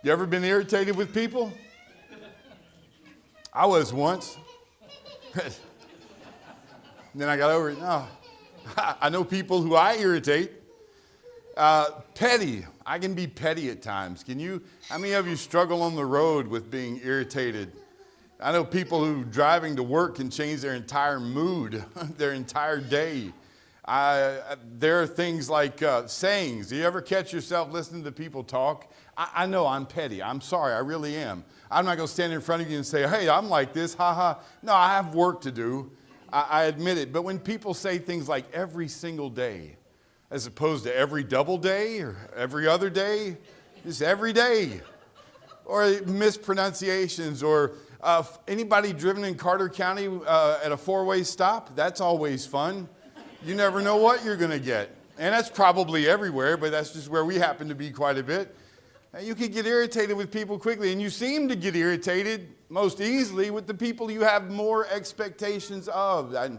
You ever been irritated with people? I was once. Then I got over it. No, I know people who I irritate. Petty. I can be petty at times. How many of you struggle on the road with being irritated? I know people who driving to work can change their entire mood, their entire day. There are things like sayings. Do you ever catch yourself listening to people talk? I know I'm petty. I'm sorry. I really am. I'm not going to stand in front of you and say, hey, I'm like this. Ha ha. No, I have work to do. I admit it. But when people say things like every single day, as opposed to every double day or every other day, just every day, or mispronunciations, or anybody driven in Carter County at a four-way stop, that's always fun. You never know what you're going to get. And that's probably everywhere, but that's just where we happen to be quite a bit. And you can get irritated with people quickly, and you seem to get irritated most easily with the people you have more expectations of. I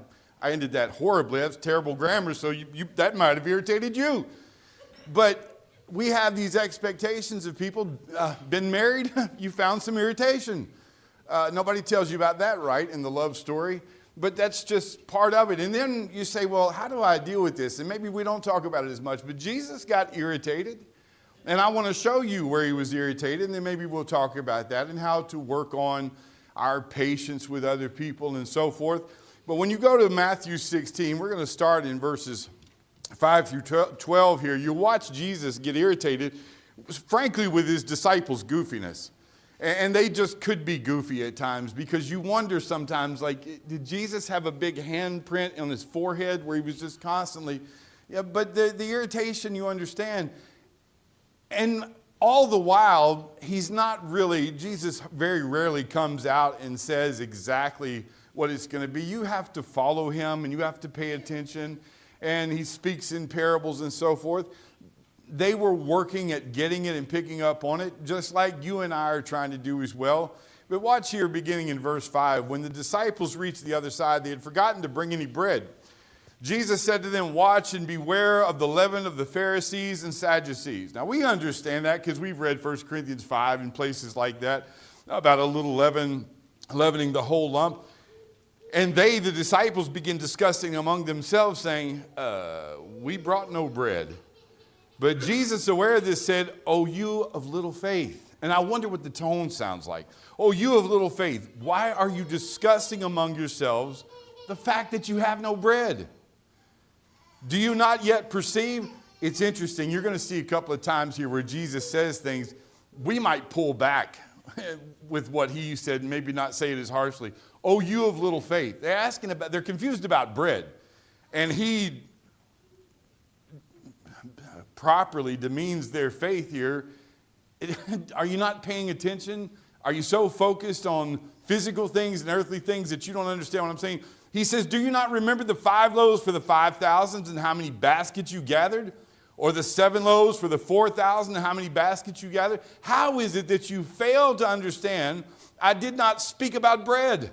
ended that horribly. That's terrible grammar, so that might have irritated you. But we have these expectations of people. Been married? You found some irritation. Nobody tells you about that, right, in the love story. But that's just part of it. And then you say, well, how do I deal with this? And maybe we don't talk about it as much, but Jesus got irritated. And I want to show you where he was irritated, and then maybe we'll talk about that and how to work on our patience with other people and so forth. But when you go to Matthew 16, we're going to start in verses 5 through 12 here. You watch Jesus get irritated, frankly, with his disciples' goofiness. And they just could be goofy at times, because you wonder sometimes, like, did Jesus have a big handprint on his forehead where he was just constantly, but the irritation, you understand. And all the while, Jesus very rarely comes out and says exactly what it's going to be. You have to follow him and you have to pay attention. And he speaks in parables and so forth. They were working at getting it and picking up on it, just like you and I are trying to do as well. But watch here, beginning in verse 5. When the disciples reached the other side, they had forgotten to bring any bread. Jesus said to them, watch and beware of the leaven of the Pharisees and Sadducees. Now, we understand that because we've read 1 Corinthians 5 and places like that about a little leaven leavening the whole lump. And they, the disciples, begin discussing among themselves, saying, we brought no bread. But Jesus, aware of this, said, oh, you of little faith. And I wonder what the tone sounds like. Oh, you of little faith. Why are you discussing among yourselves the fact that you have no bread? Do you not yet perceive? It's interesting. You're going to see a couple of times here where Jesus says things. We might pull back with what he said and maybe not say it as harshly. Oh, you of little faith. They're confused about bread. And he properly demeans their faith here. Are you not paying attention? Are you so focused on physical things and earthly things that you don't understand what I'm saying? He says, do you not remember the 5 loaves for the 5,000 and how many baskets you gathered? Or the 7 loaves for the 4,000 and how many baskets you gathered? How is it that you fail to understand I did not speak about bread?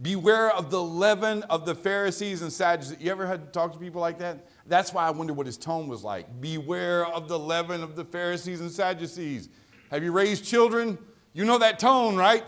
Beware of the leaven of the Pharisees and Sadducees. You ever had to talk to people like that? That's why I wonder what his tone was like. Beware of the leaven of the Pharisees and Sadducees. Have you raised children? You know that tone, right?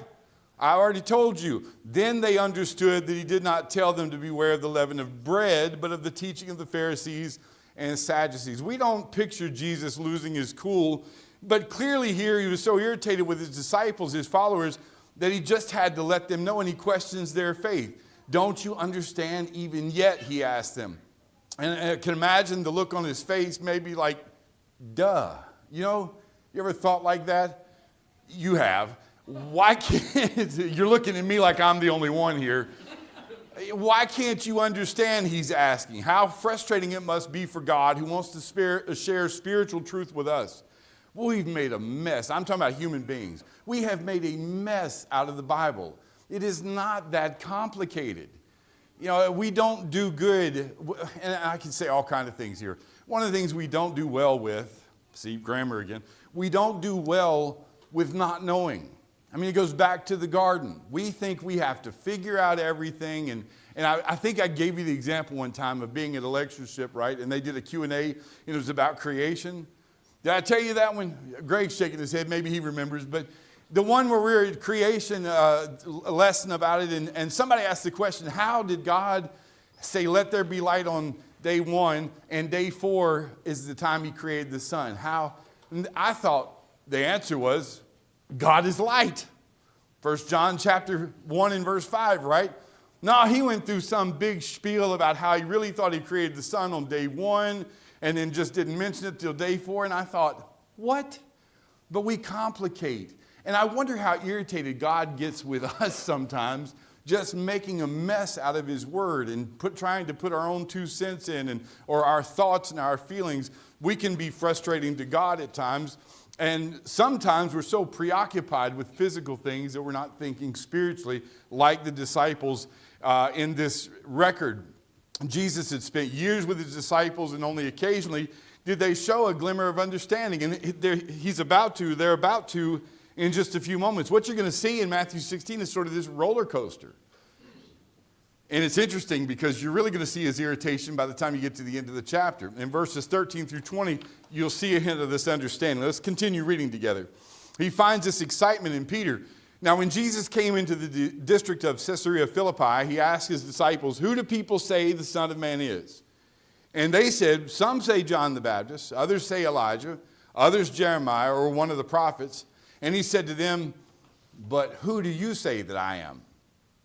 I already told you. Then they understood that he did not tell them to beware of the leaven of bread, but of the teaching of the Pharisees and Sadducees. We don't picture Jesus losing his cool, but clearly here he was so irritated with his disciples, his followers, that he just had to let them know, and he questions their faith. Don't you understand even yet, he asked them. And I can imagine the look on his face, maybe like, duh. You ever thought like that? You have. Why can't, you're looking at me like I'm the only one here. Why can't you understand, he's asking. How frustrating it must be for God, who wants to share spiritual truth with us. We've made a mess. I'm talking about human beings. We have made a mess out of the Bible. It is not that complicated. We don't do good, and I can say all kinds of things here. One of the things we don't do well with, see, grammar again, we don't do well with not knowing. It goes back to the garden. We think we have to figure out everything. And I think I gave you the example one time of being at a lectureship, right? And they did a Q&A, and it was about creation. Did I tell you that one? Greg's shaking his head. Maybe he remembers. But the one where we're at creation, a lesson about it, and somebody asked the question, how did God say, let there be light on day 1, and day 4 is the time he created the sun? How? And I thought the answer was, God is light. 1 John chapter 1 and verse 5, right? No, he went through some big spiel about how he really thought he created the sun on day 1, and then just didn't mention it till day 4. And I thought, what? But we complicate. And I wonder how irritated God gets with us sometimes, just making a mess out of his word and trying to put our own 2 cents in, or our thoughts and our feelings. We can be frustrating to God at times. And sometimes we're so preoccupied with physical things that we're not thinking spiritually, like the disciples in this record. Jesus had spent years with his disciples, and only occasionally did they show a glimmer of understanding. And they're about to in just a few moments. What you're going to see in Matthew 16 is sort of this roller coaster. And it's interesting because you're really going to see his irritation by the time you get to the end of the chapter. In verses 13 through 20, you'll see a hint of this understanding. Let's continue reading together. He finds this excitement in Peter. Now, when Jesus came into the district of Caesarea Philippi, he asked his disciples, who do people say the Son of Man is? And they said, some say John the Baptist, others say Elijah, others Jeremiah or one of the prophets. And he said to them, but who do you say that I am?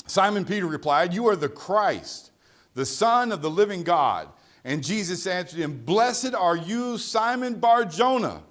Simon Peter replied, you are the Christ, the Son of the living God. And Jesus answered him, blessed are you, Simon Bar-Jonah,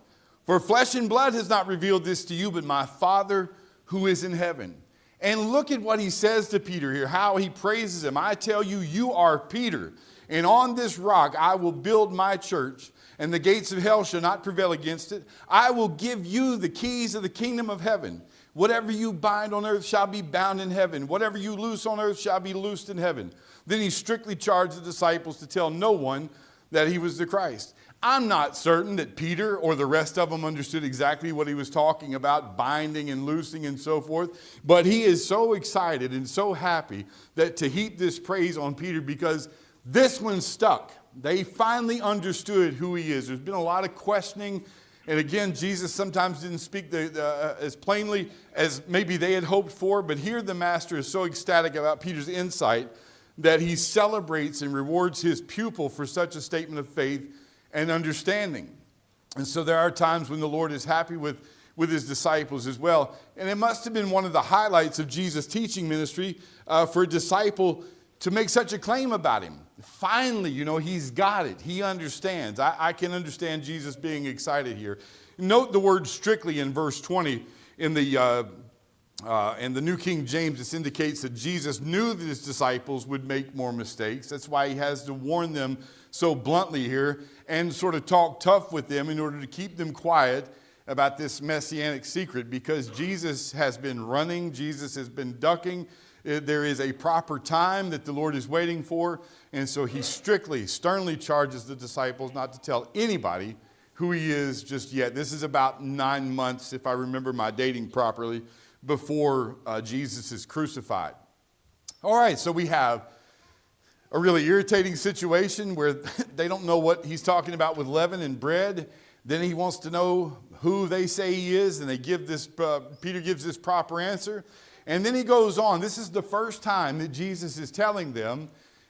for flesh and blood has not revealed this to you, but my Father who is in heaven. And look at what he says to Peter here, how he praises him. I tell you, you are Peter, and on this rock I will build my church, and the gates of hell shall not prevail against it. I will give you the keys of the kingdom of heaven. Whatever you bind on earth shall be bound in heaven. Whatever you loose on earth shall be loosed in heaven. Then he strictly charged the disciples to tell no one that he was the Christ. I'm not certain that Peter or the rest of them understood exactly what he was talking about, binding and loosing and so forth. But he is so excited and so happy that to heap this praise on Peter, because this one stuck. They finally understood who he is. There's been a lot of questioning. And again, Jesus sometimes didn't speak as plainly as maybe they had hoped for. But here the master is so ecstatic about Peter's insight that he celebrates and rewards his pupil for such a statement of faith and understanding. And so there are times when the Lord is happy with his disciples as well. And it must have been one of the highlights of Jesus' teaching ministry for a disciple to make such a claim about him. Finally, he's got it. He understands. I can understand Jesus being excited here. Note the word strictly in verse 20 in the New King James. This indicates that Jesus knew that his disciples would make more mistakes. That's why he has to warn them so bluntly here and sort of talk tough with them in order to keep them quiet about this messianic secret, because Jesus has been running. Jesus has been ducking. There is a proper time that the Lord is waiting for. And so he sternly charges the disciples not to tell anybody who he is just yet. This is about 9 months, if I remember my dating properly, before Jesus is crucified. All right, so we have a really irritating situation where they don't know what he's talking about with leaven and bread. Then he wants to know who they say he is, and Peter gives this proper answer. And then he goes on. This is the first time that Jesus is telling them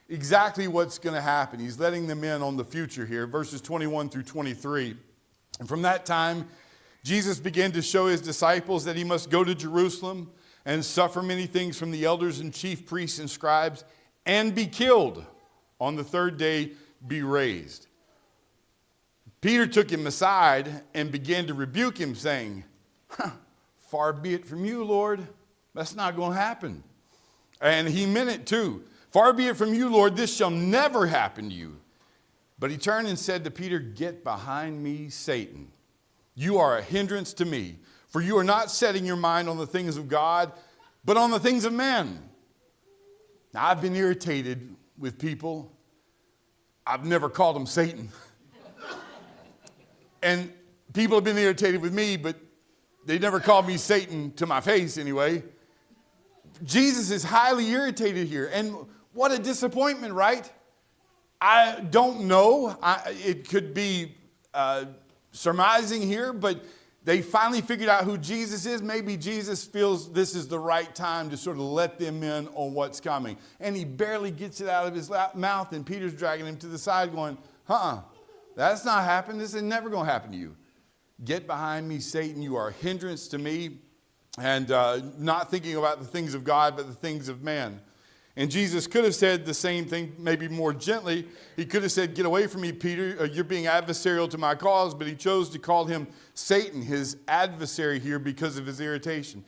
exactly what's going to happen. He's letting them in on the future here, verses 21 through 23. And from that time, Jesus began to show his disciples that he must go to Jerusalem and suffer many things from the elders and chief priests and scribes and be killed, on the third day be raised. Peter took him aside and began to rebuke him, saying, far be it from you, Lord. That's not going to happen. And he meant it too. Far be it from you, Lord, this shall never happen to you. But he turned and said to Peter, get behind me, Satan. You are a hindrance to me, for you are not setting your mind on the things of God, but on the things of men. Now, I've been irritated with people. I've never called them Satan. And people have been irritated with me, but they never called me Satan to my face anyway. Jesus is highly irritated here. And what a disappointment, right? I don't know. It could be surmising here, but they finally figured out who Jesus is. Maybe Jesus feels this is the right time to sort of let them in on what's coming. And he barely gets it out of his mouth, and Peter's dragging him to the side going, that's not happening. This is never going to happen to you. Get behind me, Satan. You are a hindrance to me. And not thinking about the things of God, but the things of man. And Jesus could have said the same thing, maybe more gently. He could have said, get away from me, Peter. You're being adversarial to my cause. But he chose to call him Satan, his adversary here, because of his irritation.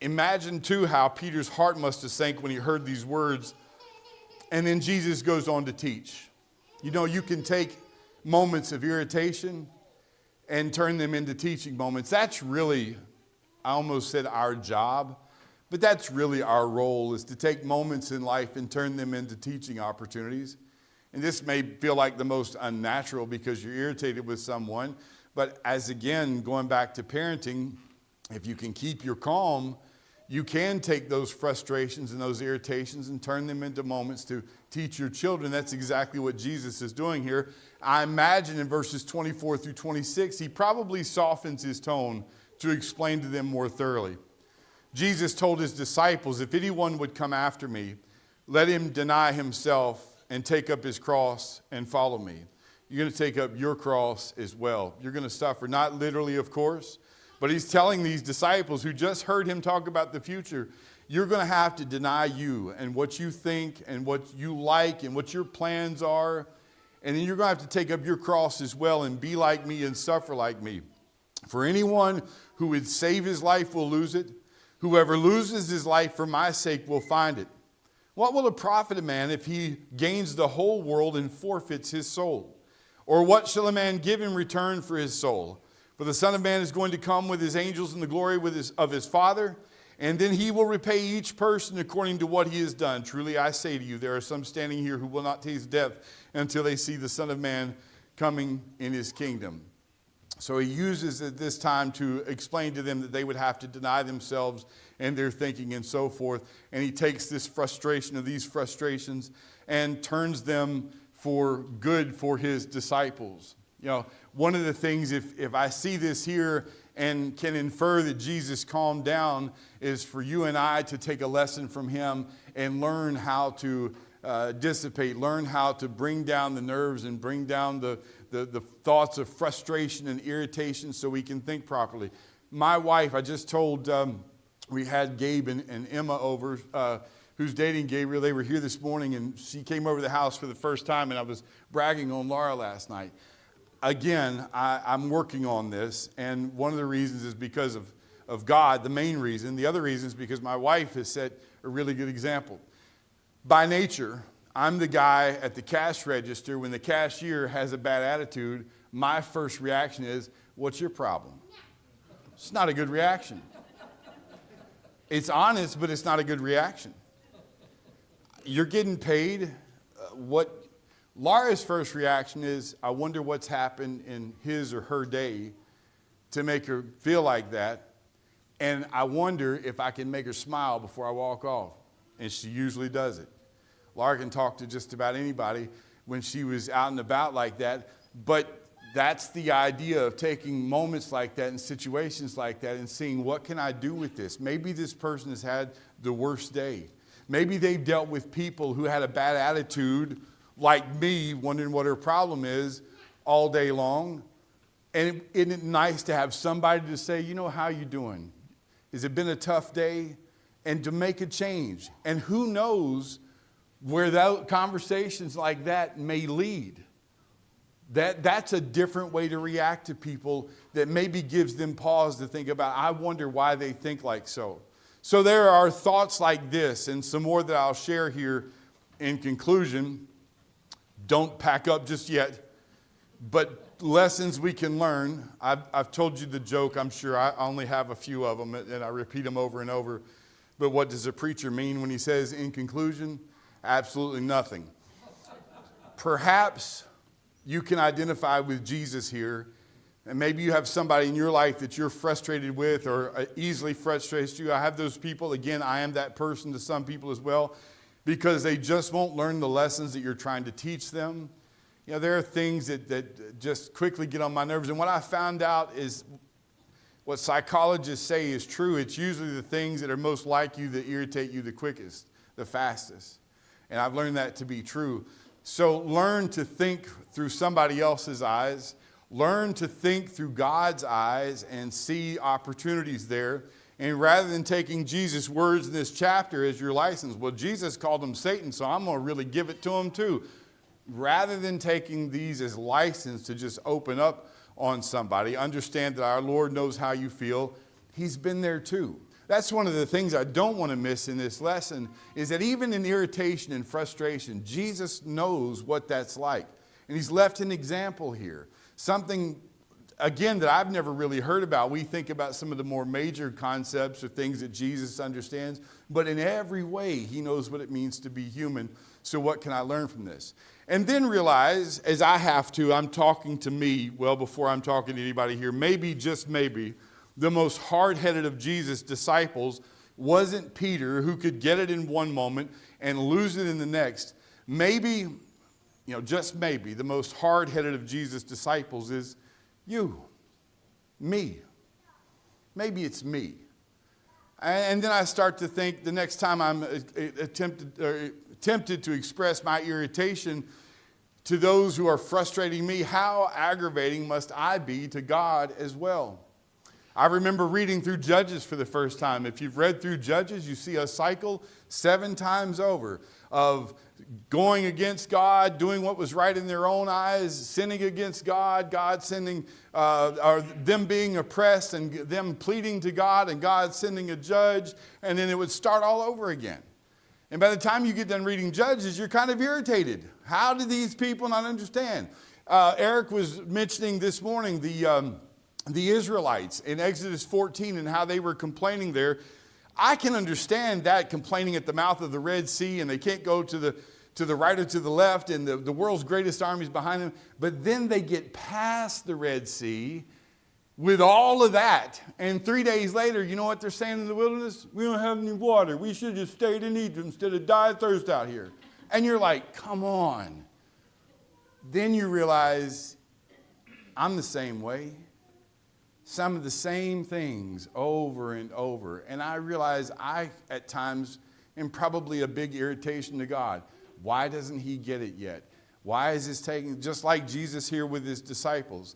Imagine, too, how Peter's heart must have sank when he heard these words. And then Jesus goes on to teach. You know, you can take moments of irritation and turn them into teaching moments. That's really, I almost said our job. But that's really our role, is to take moments in life and turn them into teaching opportunities. And this may feel like the most unnatural because you're irritated with someone. But as again, going back to parenting, if you can keep your calm, you can take those frustrations and those irritations and turn them into moments to teach your children. That's exactly what Jesus is doing here. I imagine in verses 24 through 26, he probably softens his tone to explain to them more thoroughly. Jesus told his disciples, if anyone would come after me, let him deny himself and take up his cross and follow me. You're going to take up your cross as well. You're going to suffer, not literally, of course, but he's telling these disciples who just heard him talk about the future, you're going to have to deny you and what you think and what you like and what your plans are. And then you're going to have to take up your cross as well and be like me and suffer like me. For anyone who would save his life will lose it. Whoever loses his life for my sake will find it. What will it profit a man if he gains the whole world and forfeits his soul? Or what shall a man give in return for his soul? For the Son of Man is going to come with his angels in the glory of his Father, and then he will repay each person according to what he has done. Truly I say to you, there are some standing here who will not taste death until they see the Son of Man coming in his kingdom. So he uses at this time to explain to them that they would have to deny themselves and their thinking and so forth. And he takes this frustration of these frustrations and turns them for good for his disciples. You know, one of the things, if I see this here and can infer that Jesus calmed down, is for you and I to take a lesson from him and learn how to dissipate, learn how to bring down the nerves and bring down the thoughts of frustration and irritation so we can think properly. My wife, I just told, we had Gabe and Emma over, who's dating Gabriel. They were here this morning, and she came over to the house for the first time, and I was bragging on Laura last night. Again, I'm working on this, and one of the reasons is because of God, the main reason. The other reason is because my wife has set a really good example. By nature, I'm the guy at the cash register. When the cashier has a bad attitude, my first reaction is, what's your problem? It's not a good reaction. It's honest, but it's not a good reaction. You're getting paid. What Laura's first reaction is, I wonder what's happened in his or her day to make her feel like that. And I wonder if I can make her smile before I walk off. And she usually does it. Laura can talk to just about anybody when she was out and about like that. But that's the idea of taking moments like that and situations like that and seeing, what can I do with this? Maybe this person has had the worst day. Maybe they've dealt with people who had a bad attitude like me, wondering what her problem is all day long. And isn't it nice to have somebody to say, you know, how you doing? Has it been a tough day? And to make a change. And who knows where that conversations like that may lead. That's a different way to react to people that maybe gives them pause to think about, I wonder why they think like so. So there are thoughts like this and some more that I'll share here in conclusion. Don't pack up just yet, but lessons we can learn. I've told you the joke. I'm sure I only have a few of them and I repeat them over and over. But what does a preacher mean when he says in conclusion? Absolutely nothing. Perhaps you can identify with Jesus here, and maybe you have somebody in your life that you're frustrated with or easily frustrates you. I have those people. Again, I am that person to some people as well, because they just won't learn the lessons that you're trying to teach them. there are things that just quickly get on my nerves. And what I found out is what psychologists say is true. It's usually the things that are most like you that irritate you the quickest, the fastest. And I've learned that to be true. So learn to think through somebody else's eyes. Learn to think through God's eyes and see opportunities there. And rather than taking Jesus' words in this chapter as your license, well, Jesus called him Satan, so I'm going to really give it to him too. Rather than taking these as license to just open up on somebody, understand that our Lord knows how you feel. He's been there too. That's one of the things I don't want to miss in this lesson, is that even in irritation and frustration, Jesus knows what that's like. And he's left an example here. Something, again, that I've never really heard about. We think about some of the more major concepts or things that Jesus understands, but in every way, he knows what it means to be human. So what can I learn from this? And then realize, as I have to, I'm talking to me, well, before I'm talking to anybody here, maybe, just maybe, the most hard-headed of Jesus' disciples wasn't Peter, who could get it in one moment and lose it in the next. Maybe, just maybe, the most hard-headed of Jesus' disciples is you, me. Maybe it's me. And then I start to think the next time I'm tempted to express my irritation to those who are frustrating me, how aggravating must I be to God as well? I remember reading through Judges for the first time. If you've read through Judges, you see a cycle 7 times over of going against God, doing what was right in their own eyes, sinning against God, God sending, or them being oppressed and them pleading to God and God sending a judge, and then it would start all over again. And by the time you get done reading Judges, you're kind of irritated. How do these people not understand? Eric was mentioning this morning the Israelites in Exodus 14 and how they were complaining there. I can understand that, complaining at the mouth of the Red Sea, and they can't go to the right or to the left, and the world's greatest army is behind them. But then they get past the Red Sea with all of that, and 3 days later, you know what they're saying in the wilderness? We don't have any water. We should have just stayed in Egypt instead of die of thirst out here. And you're like, come on. Then you realize, I'm the same way. Some of the same things over and over. And I realize I, at times, am probably a big irritation to God. Why doesn't he get it yet? Why is this taking, just like Jesus here with his disciples?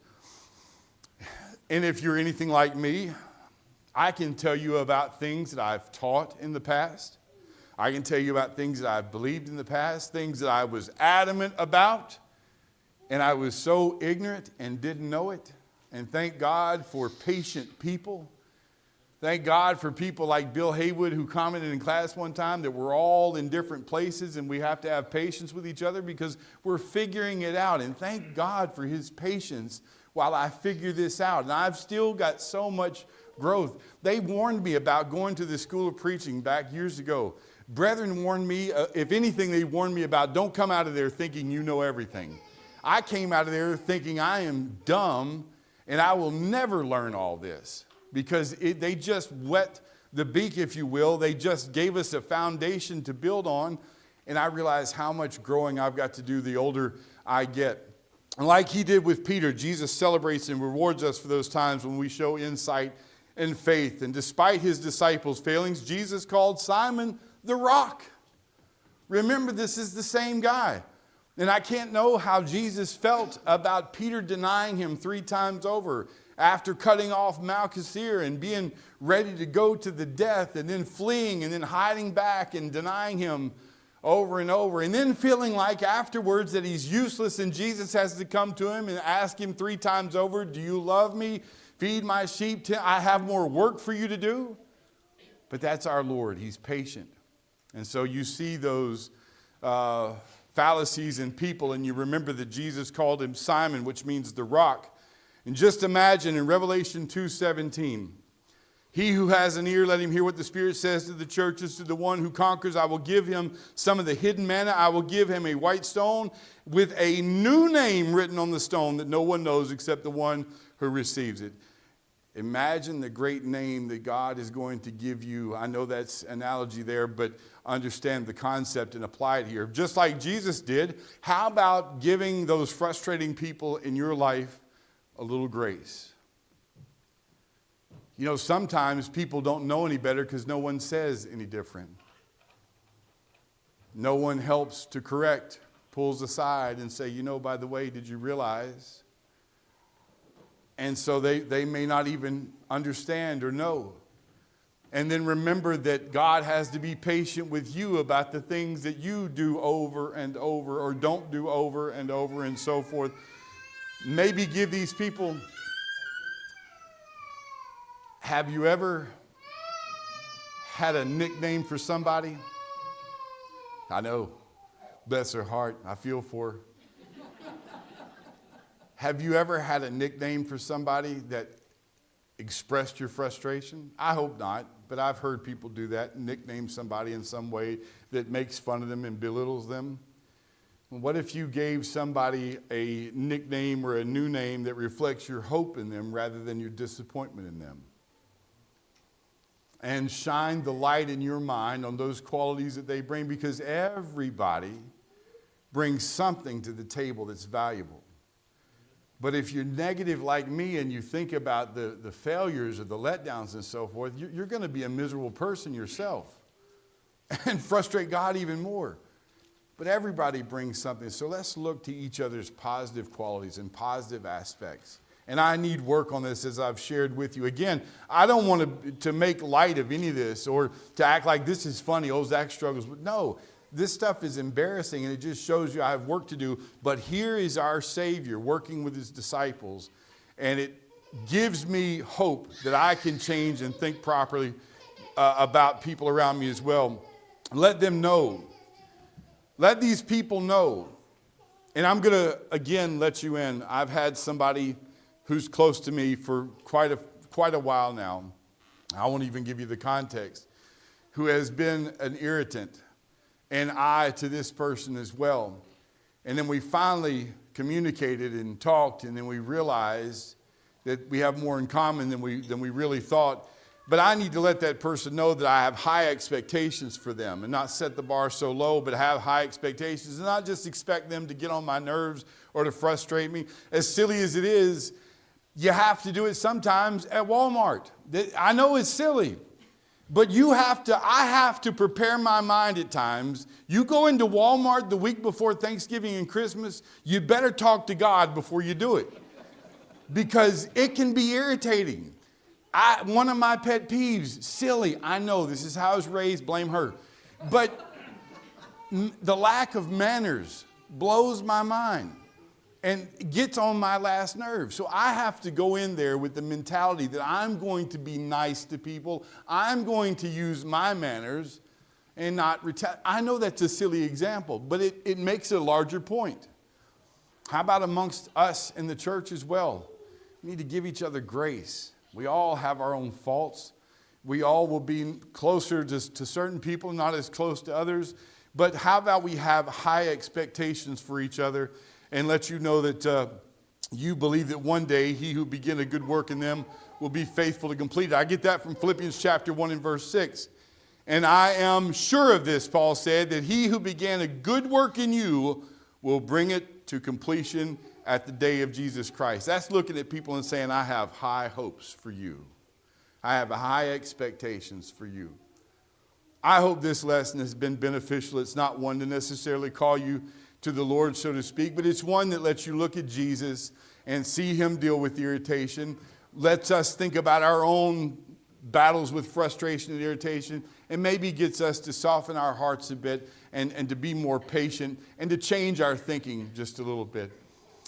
And if you're anything like me, I can tell you about things that I've taught in the past. I can tell you about things that I've believed in the past, things that I was adamant about, and I was so ignorant and didn't know it. And thank God for patient people. Thank God for people like Bill Haywood, who commented in class one time that we're all in different places and we have to have patience with each other because we're figuring it out. And thank God for his patience while I figure this out. And I've still got so much growth. They warned me about going to the school of preaching back years ago. Brethren warned me, if anything, they warned me about don't come out of there thinking you know everything. I came out of there thinking I am dumb and I will never learn all this because they just wet the beak, if you will. They just gave us a foundation to build on. And I realize how much growing I've got to do the older I get. And like he did with Peter, Jesus celebrates and rewards us for those times when we show insight and faith. And despite his disciples' failings, Jesus called Simon the Rock. Remember, this is the same guy. And I can't know how Jesus felt about Peter denying him 3 times over after cutting off Malchus' ear and being ready to go to the death and then fleeing and then hiding back and denying him over and over. And then feeling like afterwards that he's useless and Jesus has to come to him and ask him 3 times over, do you love me? Feed my sheep. I have more work for you to do. But that's our Lord. He's patient. And so you see those fallacies in people, and you remember that Jesus called him Simon, which means the rock. And just imagine in Revelation 2:17, he who has an ear, let him hear what the Spirit says to the churches. To the one who conquers, I will give him some of the hidden manna. I will give him a white stone with a new name written on the stone that no one knows except the one who receives it. Imagine the great name that God is going to give you. I know that's analogy there, but understand the concept and apply it here. Just like Jesus did, how about giving those frustrating people in your life a little grace? You know, sometimes people don't know any better because no one says any different. No one helps to correct, pulls aside and say, you know, by the way, did you realize? And so they may not even understand or know. And then remember that God has to be patient with you about the things that you do over and over or don't do over and over and so forth. Maybe give these people, have you ever had a nickname for somebody? I know, bless her heart, I feel for her. Have you ever had a nickname for somebody that expressed your frustration? I hope not, but I've heard people do that, nickname somebody in some way that makes fun of them and belittles them. What if you gave somebody a nickname or a new name that reflects your hope in them rather than your disappointment in them? And shine the light in your mind on those qualities that they bring, because everybody brings something to the table that's valuable. But if you're negative like me and you think about the failures or the letdowns and so forth, you're going to be a miserable person yourself and frustrate God even more. But everybody brings something. So let's look to each other's positive qualities and positive aspects. And I need work on this, as I've shared with you. Again, I don't want to make light of any of this or to act like this is funny. Oh, Zack struggles. But no, this stuff is embarrassing, and it just shows you I have work to do. But here is our Savior working with his disciples, and it gives me hope that I can change and think properly about people around me as well. Let them know. Let these people know. And I'm going to, again, let you in. I've had somebody who's close to me for quite a while now. I won't even give you the context. Who has been an irritant. And I to this person as well. And then we finally communicated and talked, and then we realized that we have more in common than we really thought. But I need to let that person know that I have high expectations for them, and not set the bar so low, but have high expectations, and not just expect them to get on my nerves or to frustrate me. As silly as it is, you have to do it sometimes at Walmart. I know it's silly. But I have to prepare my mind at times. You go into Walmart the week before Thanksgiving and Christmas, you better talk to God before you do it. Because it can be irritating. One of my pet peeves, silly, I know, this is how I was raised, blame her. But the lack of manners blows my mind and gets on my last nerve. So I have to go in there with the mentality that I'm going to be nice to people. I'm going to use my manners and not retaliate. I know that's a silly example, but it makes a larger point. How about amongst us in the church as well? We need to give each other grace. We all have our own faults. We all will be closer to certain people, not as close to others. But how about we have high expectations for each other, and let you know that you believe that one day he who began a good work in them will be faithful to complete it. I get that from Philippians chapter 1 and verse 6. And I am sure of this, Paul said, that he who began a good work in you will bring it to completion at the day of Jesus Christ. That's looking at people and saying, I have high hopes for you. I have high expectations for you. I hope this lesson has been beneficial. It's not one to necessarily call you to the Lord, so to speak, but it's one that lets you look at Jesus and see him deal with irritation, lets us think about our own battles with frustration and irritation, and maybe gets us to soften our hearts a bit and to be more patient and to change our thinking just a little bit.